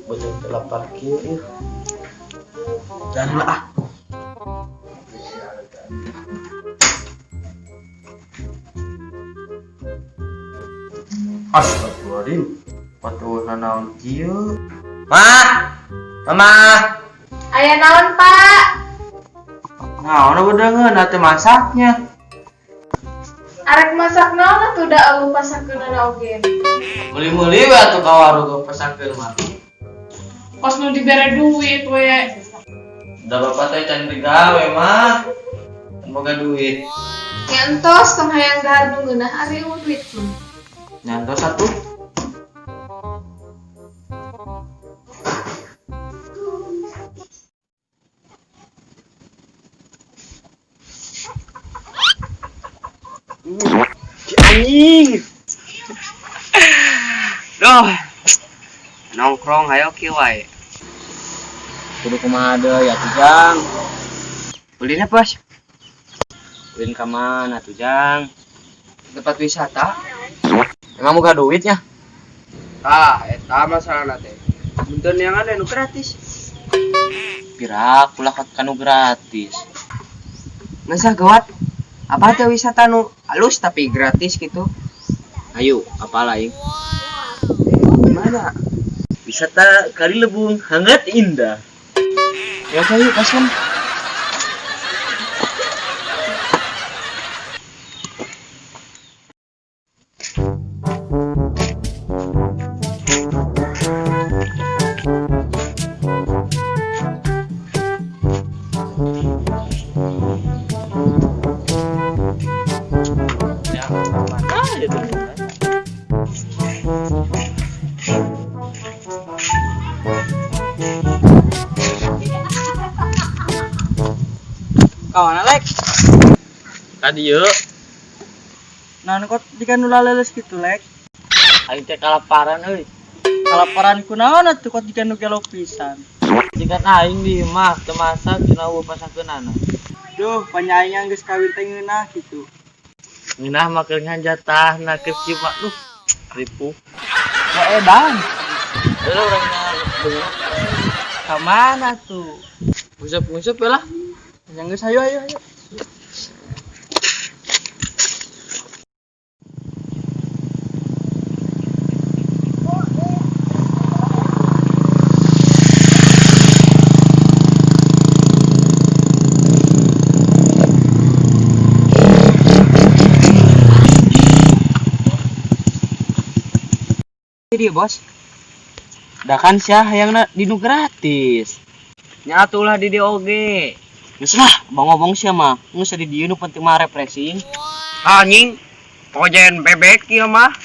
Betul telah parkir ya. Dan lah. Astagfirullahaladzim. Patuhan naon kieu? Mama. Aya naon, Pak? Naon beungeun atuh masaknya. Arek masak naon atuh da alu pasakeunana oge. Meuli-meuli we atuh ka warung pasakeun mah. Kos nu dibere duit we. Da bapak teh can digawe mah. Boga duit. Nyantos tong hayang dahar nu ngeunah ari duit mah. Nyantos atuh. Anjing. Duh. Nongkrong hayo kieu wae. Kudu kumaha deui atuh Jang. Ulin apa, Bos? Ulin ka mana tuh Jang? Tempat wisata. Emang muka duitnya? Eta masalahna teh. Munten yang ada nu gratis. Pirak ulah kanu gratis. Masa gawat? Apa teh wisata nu halus tapi gratis gitu? Ayo, apa lain? Gimana? Wisata Kali Lebung hangat indah. Ya kayu kasih. Kawan Alek. Tadi yuk. Nah, kok dikanu laleles gitu, Lek? Aing teh kalaparan euy. Kalaparan kunaon atuh kok dikanu gelo pisan. Jika aing di mah teu masak cenah pasakeunana. Duh, panyaing geus kawin teh ngeunah gitu. Ngeunah mah keur nganjatahna ke cipa. Duh, ripuh. Kok edan? Ada orangnya beungeut. Ka mana tuh? Ngusep-ngusep ya lah. Yang geus ayo. Dia bos. Da kan sia hayangna dinu gratis. Nya atuh ulah di dieu oge. Geus lah, ngomong sia mah. Geus di dieu nu penting mah refreshing. Anjing. Pojen bebek ieu mah.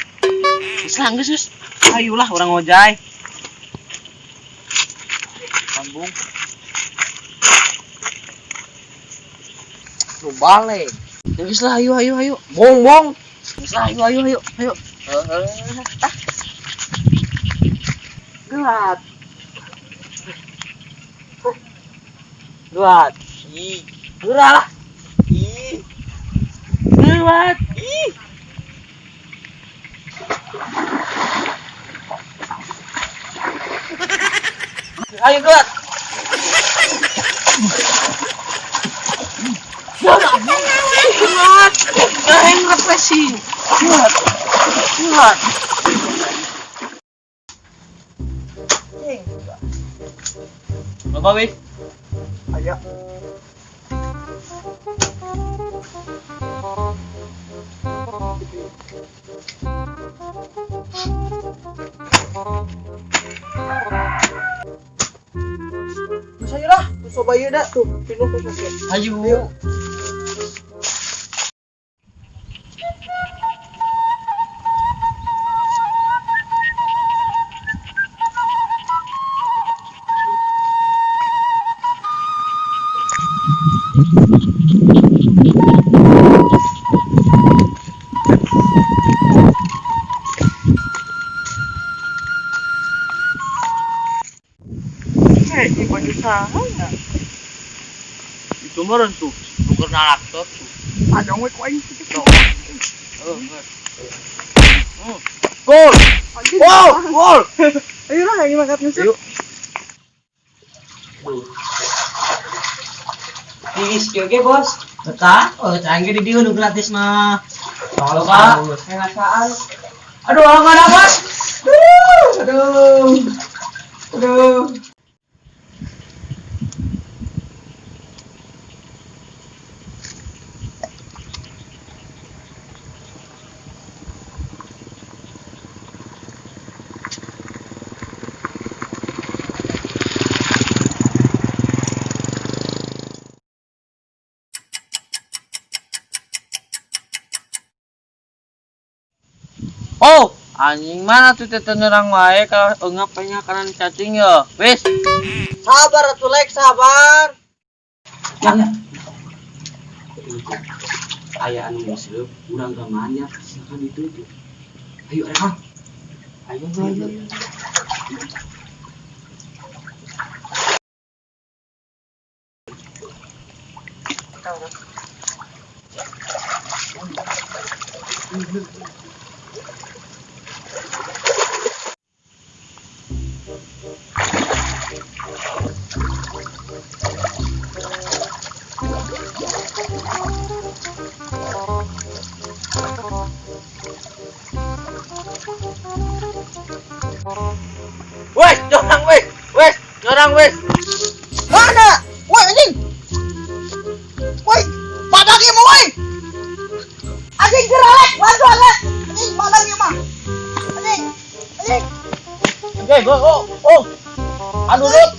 Geus lah, geus. Ayolah urang ngojay. Sambung. Lu balik. Geus lah, ayo. Bong. Geus lah, ayo. Gelat. Ih, gerah. Ih. Gelat. Ih. Ayo gelat. Gelat. Gareng refreshing. Gelat. Bapak wis. Ayo. Saya lah, coba ieu da tuh, pinuh ku sakit. Ayo. Di baju sana. Itu mah tuh, tuker laptop tuh. Ada ngwe koin gitu. Oh, enggak. Gol. Wow, gol. Ayo lah, ini makat musuh. Yuk. Tigis juga bos. Betah, oh canggih di dia nu gratis mah. Kalau Pak, Pak, enak soal. aduh nggak dapat. Aduh. Aduh. Oh, anjing mana tuh tete nyerang wae kalau ngapanya kanan cacing ya. Wes. Sabar atuh Lek, sabar. Jangan. Aya anu museup, urang gamanya silakan ditutup. Ayo Rekang. Ayo. Wes, jorang wes. Wes, jorang wes. Mana? Woi anjing. Woi, padang ieu mah woi. Anjing gerak Lek, bantu Lek. Anjing padang ieu mah. Anjing. Anjing. Oke, go. Oh. Aduh, Lut.